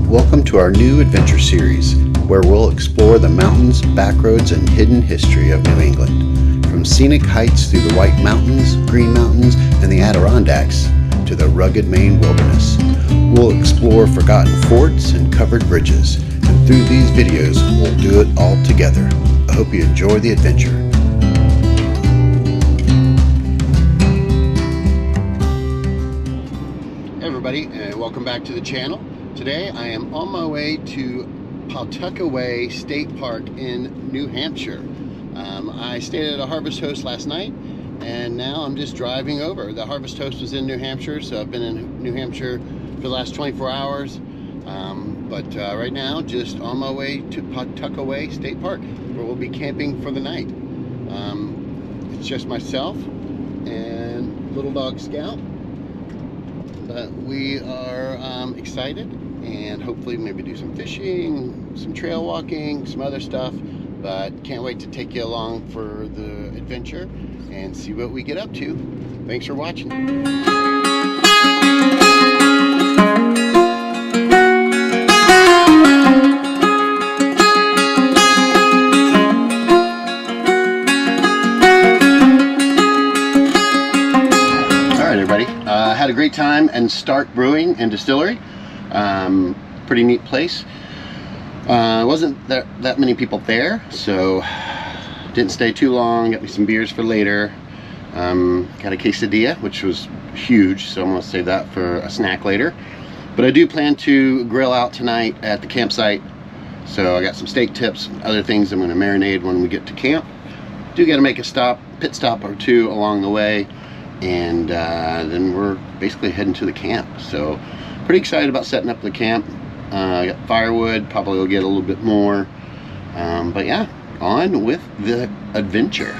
Welcome to our new adventure series, where we'll explore the mountains, backroads, and hidden history of New England. From scenic heights through the White Mountains, Green Mountains, and the Adirondacks, to the rugged Maine wilderness. We'll explore forgotten forts and covered bridges, and through these videos, we'll do it all together. I hope you enjoy the adventure. Hey everybody, and welcome back to the channel. Today I am on my way to Pawtuckaway State Park in New Hampshire. I stayed at a Harvest Host last night, and now I'm just driving over. The Harvest Host was in New Hampshire, so I've been in New Hampshire for the last 24 hours. But right now, just on my way to Pawtuckaway State Park, where we'll be camping for the night. It's just myself and little dog Scout. But we are excited, and hopefully maybe do some fishing, some trail walking, some other stuff. But can't wait to take you along for the adventure and see what we get up to. Thanks for watching. Had a great time in Stark Brewing and Distillery. Pretty neat place. Wasn't that many people there, so didn't stay too long. Got me some beers for later. Got a quesadilla, which was huge, so I'm gonna save that for a snack later. But I do plan to grill out tonight at the campsite, so I got some steak tips, other things I'm gonna marinate when we get to camp. Do gotta make a pit stop or two along the way, and then we're basically heading to the camp. So pretty excited about setting up the camp. I got firewood, probably will get a little bit more, but yeah, on with the adventure.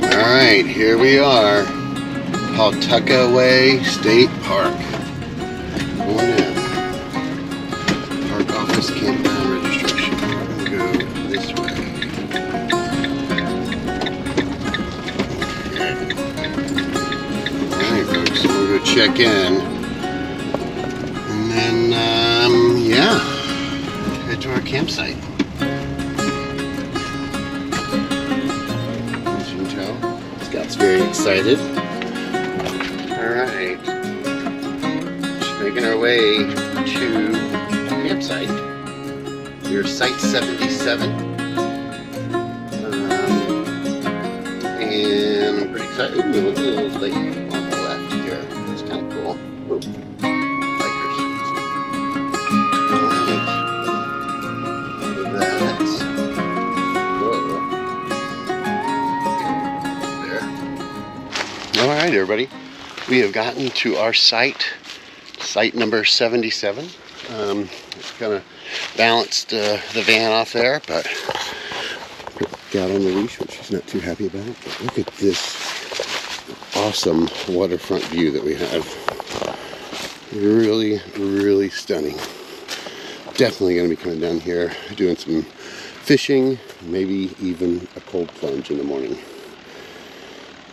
All right, here we are, Pawtuckaway State Park. Going in. Park office, campground registration. We'll go this way. We'll go check in, and then yeah, head to our campsite. As you can tell, Scott's very excited. Alright, just making our way to the campsite. We're site 77, and I'm pretty excited. Ooh, look at the little lake. Alright everybody, we have gotten to our site number 77. Kind of balanced the van off there, but got on the leash, which she's not too happy about. But look at this awesome waterfront view that we have. Really, really stunning. Definitely going to be coming down here, doing some fishing, maybe even a cold plunge in the morning.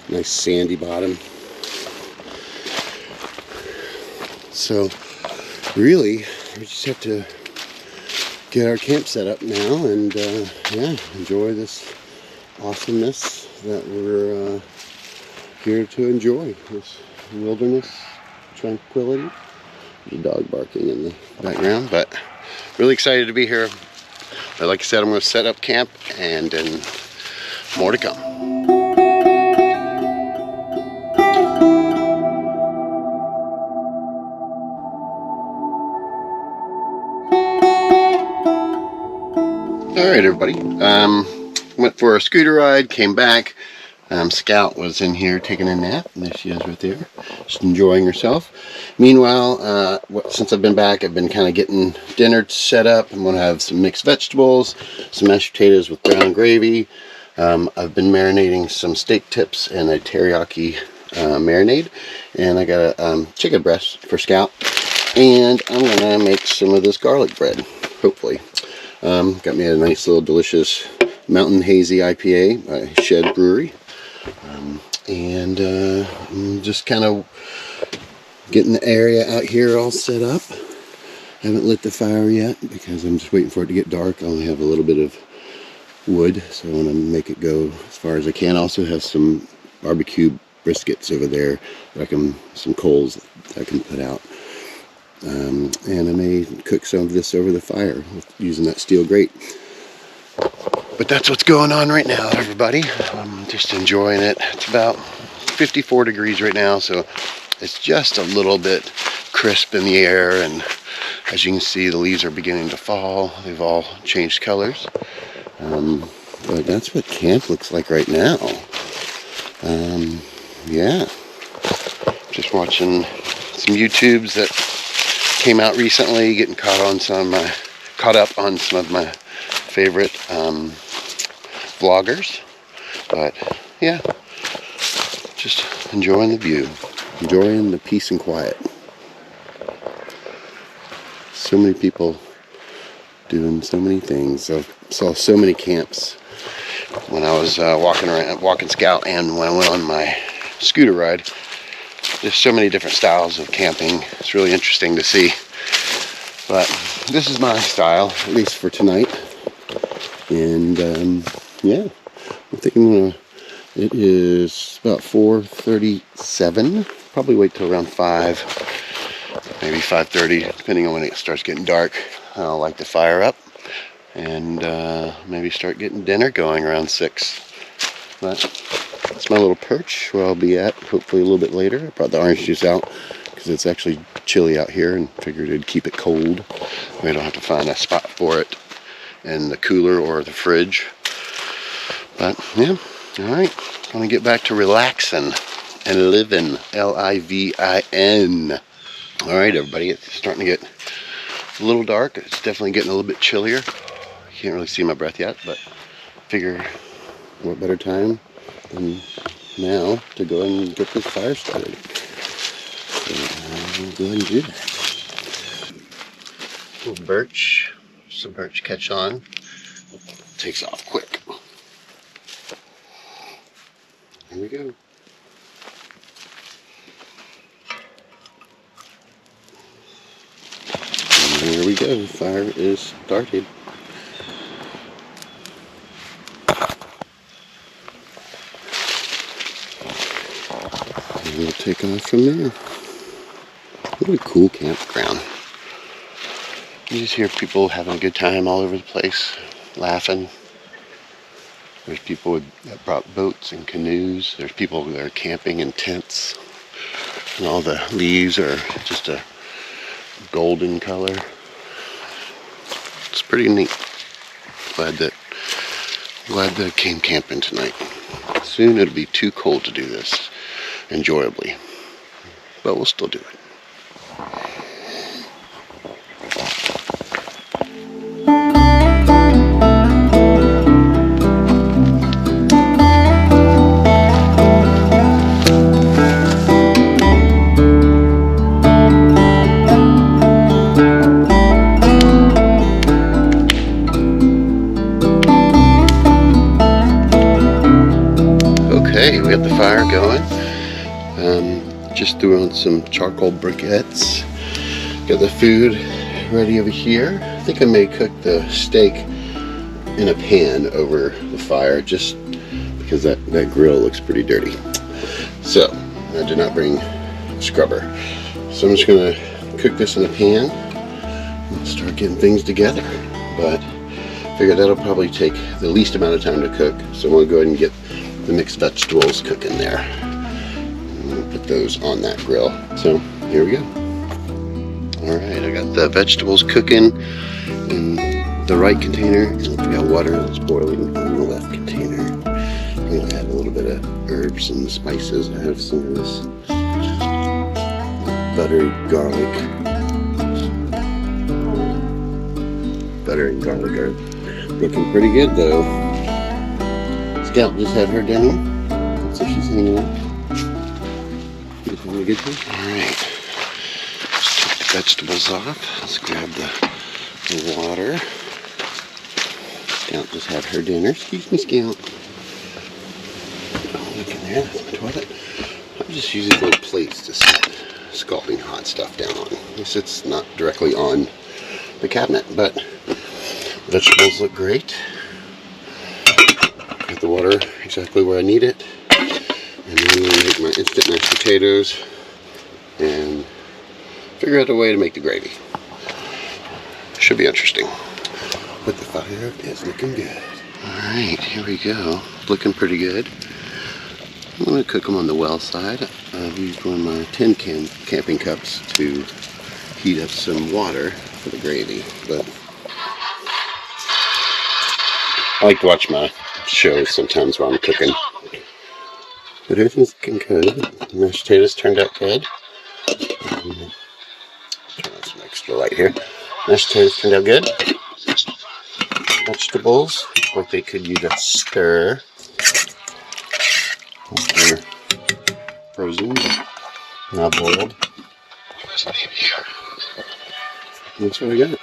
Nice sandy bottom. So really, we just have to get our camp set up now and yeah, enjoy this awesomeness that we're here to enjoy. This wilderness tranquility. The dog barking in the background, but really excited to be here. But like I said, I'm going to set up camp, and then more to come. Alright everybody, went for a scooter ride, came back. Scout was in here taking a nap, and there she is right there, just enjoying herself. Meanwhile, since I've been back, I've been kind of getting dinner set up. I'm going to have some mixed vegetables, some mashed potatoes with brown gravy. I've been marinating some steak tips and a teriyaki marinade, and I got a chicken breast for Scout, and I'm going to make some of this garlic bread, hopefully. Got me a nice little delicious Mountain Hazy IPA by Shed Brewery. And I'm just kind of Getting the area out here all set up. I haven't lit the fire yet because I'm just waiting for it to get dark. I only have a little bit of wood, so I want to make it go as far as I can. I also have some barbecue briskets over there that some coals that I can put out. And I may cook some of this over the fire using that steel grate. But that's what's going on right now, everybody. I'm just enjoying it. It's about 54 degrees right now, so it's just a little bit crisp in the air, and as you can see, the leaves are beginning to fall. They've all changed colors. But that's what camp looks like right now. Yeah. Just watching some YouTubes that came out recently, getting caught up on some of my favorite vloggers. But yeah, just enjoying the view, enjoying the peace and quiet. So many people doing so many things. I saw so many camps when I was walking scout, and when I went on my scooter ride. There's so many different styles of camping. It's really interesting to see. But this is my style, at least for tonight. And yeah, I'm thinking it is about 4:37. Probably wait till around 5, maybe 5:30, depending on when it starts getting dark. I'll light the fire up and maybe start getting dinner going around 6. But that's my little perch where I'll be at hopefully a little bit later. I brought the orange juice out because it's actually chilly out here and figured it'd keep it cold. We don't have to find a spot for it in the cooler or the fridge. But yeah, alright, gonna get back to relaxing and living, L-I-V-I-N. Alright everybody, it's starting to get a little dark. It's definitely getting a little bit chillier. Can't really see my breath yet, but figure what better time than now to go ahead and get this fire started. So I'll go ahead and do that. Little birch, some birch catch on. Takes off quick. Here we go. And there we go. Fire is started. And we'll take off from there. What a cool campground. You just hear people having a good time all over the place, laughing. There's people that brought boats and canoes. There's people that are camping in tents. And all the leaves are just a golden color. It's pretty neat. Glad that I came camping tonight. Soon it'll be too cold to do this enjoyably, but we'll still do it. Okay, we got the fire going. Just threw on some charcoal briquettes. Got the food ready over here. I think I may cook the steak in a pan over the fire just because that grill looks pretty dirty. So, I did not bring a scrubber. So I'm just gonna cook this in a pan and start getting things together. But I figure that'll probably take the least amount of time to cook. So I'm gonna go ahead and get the mixed vegetables cooking there. I'm gonna put those on that grill. So here we go. Alright, I got the vegetables cooking in the right container, and we got water that's boiling on the left container. I'm gonna add a little bit of herbs and spices. I have some of this buttery garlic. Butter and garlic are looking pretty good though. Scout just had her dinner, so she's hanging out. You having a good time? Alright. Let's take the vegetables off. Let's grab the water. Scout just had her dinner. Excuse me, Scout. Oh, look in there. That's my toilet. I'm just using little plates to set scalding hot stuff down on. At least it's not directly on the cabinet, but vegetables look great. Got the water exactly where I need it. And then I'm gonna make my instant mashed potatoes and figure out a way to make the gravy. Should be interesting. But the fire is looking good. Alright, here we go. Looking pretty good. I'm going to cook them on the well side. I've used one of my tin can camping cups to heat up some water for the gravy. But I like to watch my shows sometimes while I'm cooking. But everything's looking good. Mashed potatoes turned out good. Turn on some extra light here. Mashed potatoes turned out good. Vegetables, like they could use a stir. They're frozen, now boiled. That's what I got.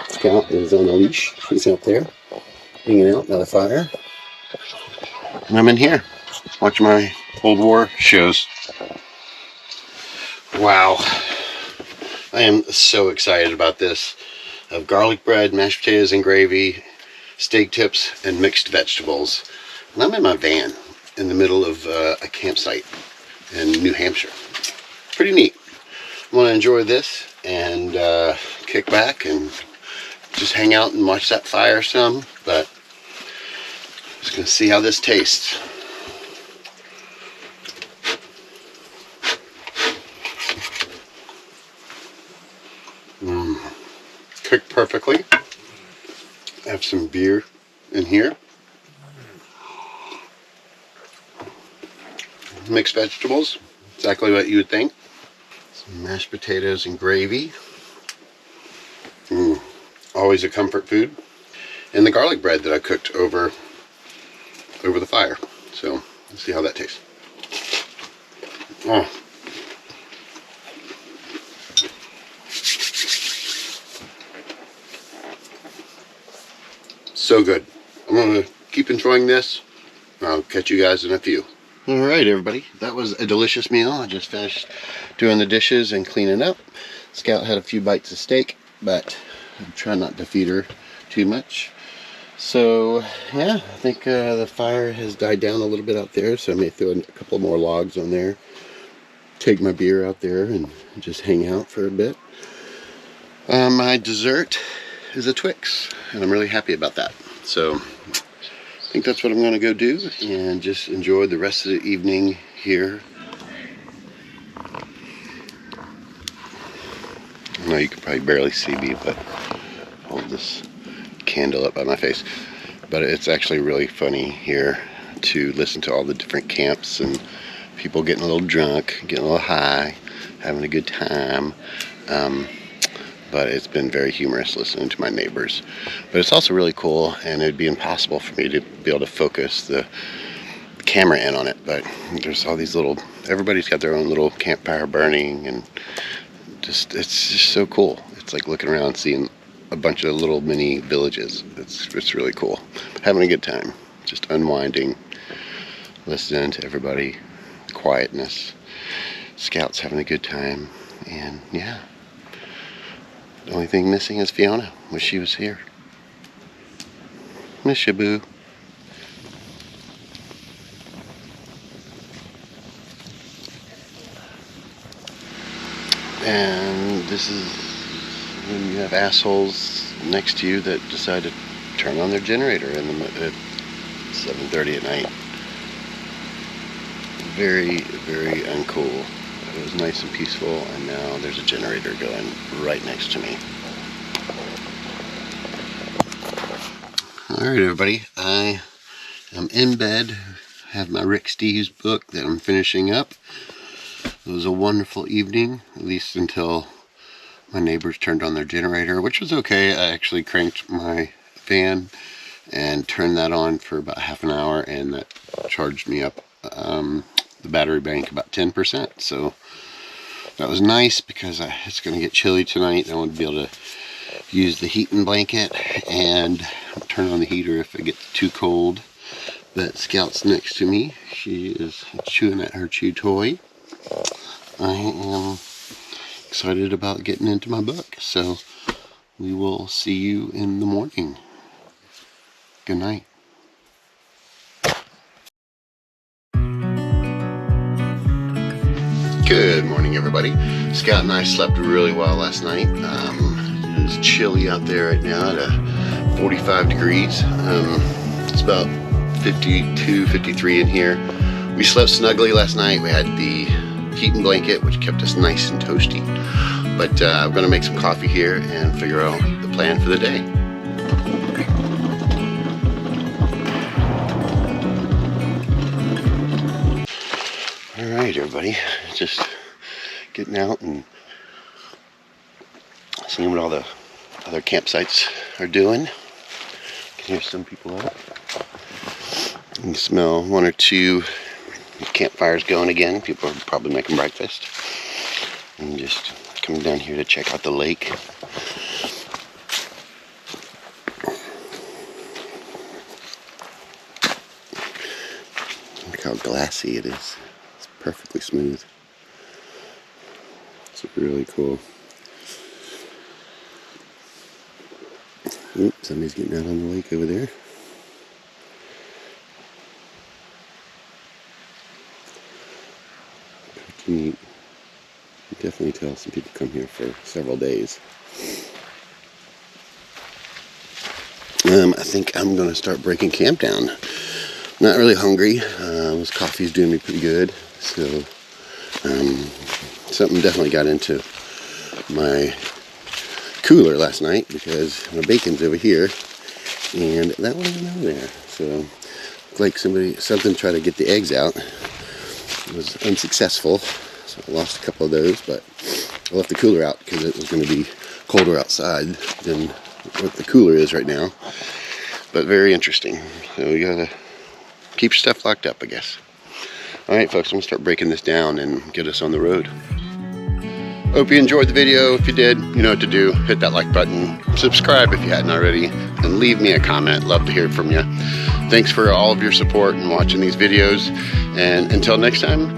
Scout is on a leash. He's out there, hanging out by the fire. And I'm in here, watching my Cold War shows. Wow. I am so excited about this. I have garlic bread, mashed potatoes and gravy, steak tips, and mixed vegetables. And I'm in my van in the middle of a campsite in New Hampshire. Pretty neat. I want to enjoy this and kick back and just hang out and watch that fire some, but just going to see how this tastes. Cooked perfectly. I have some beer in here. Mixed vegetables, exactly what you would think. Some mashed potatoes and gravy. Always a comfort food. And the garlic bread that I cooked over the fire. So let's see how that tastes. Oh. So good. I'm going to keep enjoying this. I'll catch you guys in a few. Alright everybody, that was a delicious meal. I just finished doing the dishes and cleaning up. Scout had a few bites of steak, but I'm trying not to feed her too much. So yeah, I think the fire has died down a little bit out there, so I may throw a couple more logs on there. Take my beer out there and just hang out for a bit. My dessert is a Twix, and I'm really happy about that. So I think that's what I'm going to go do and just enjoy the rest of the evening here. I know you can probably barely see me, but hold this candle up by my face. But it's actually really funny here to listen to all the different camps and people getting a little drunk, getting a little high, having a good time. But it's been very humorous listening to my neighbors. But it's also really cool, and it'd be impossible for me to be able to focus the camera in on it. But there's all these little, everybody's got their own little campfire burning, and it's just so cool. It's like looking around seeing a bunch of little mini villages. It's really cool. Having a good time, just unwinding, listening to everybody, quietness. Scout's having a good time, and yeah. The only thing missing is Fiona. Wish she was here. Miss you, boo. And this is when you have assholes next to you that decide to turn on their generator at 7:30 at night. Very, very uncool. It was nice and peaceful, and now there's a generator going right next to me. Alright everybody, I am in bed, have my Rick Steves book that I'm finishing up. It was a wonderful evening, at least until my neighbors turned on their generator, which was okay. I actually cranked my fan and turned that on for about half an hour, and that charged me up the battery bank about 10%. So that was nice, because it's going to get chilly tonight. I want to be able to use the heating blanket and turn on the heater if it gets too cold. But Scout's next to me. She is chewing at her chew toy. I am excited about getting into my book. So we will see you in the morning. Good night. Good morning, everybody. Scout and I slept really well last night. It is chilly out there right now at 45 degrees. It's about 52, 53 in here. We slept snugly last night. We had the heating blanket, which kept us nice and toasty. But I'm gonna make some coffee here and figure out the plan for the day. All right, everybody, just getting out and seeing what all the other campsites are doing. Can hear some people out. You can smell one or two campfires going again. People are probably making breakfast. And just coming down here to check out the lake. Look how glassy it is. It's perfectly smooth. It's really cool. Oops, somebody's getting out on the lake over there. Pretty neat. You can definitely tell some people come here for several days. I think I'm going to start breaking camp down. Not really hungry. This coffee's doing me pretty good. So, something definitely got into my cooler last night because my bacon's over here and that wasn't over there. So, like something tried to get the eggs out. It was unsuccessful. So I lost a couple of those, but I left the cooler out because it was going to be colder outside than what the cooler is right now. But very interesting. So we gotta keep stuff locked up, I guess. Alright folks, I'm gonna start breaking this down and get us on the road. Hope you enjoyed the video. If you did, you know what to do. Hit that like button, subscribe if you hadn't already, and leave me a comment. Love to hear from you. Thanks for all of your support and watching these videos. And until next time,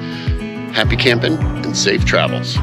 happy camping and safe travels.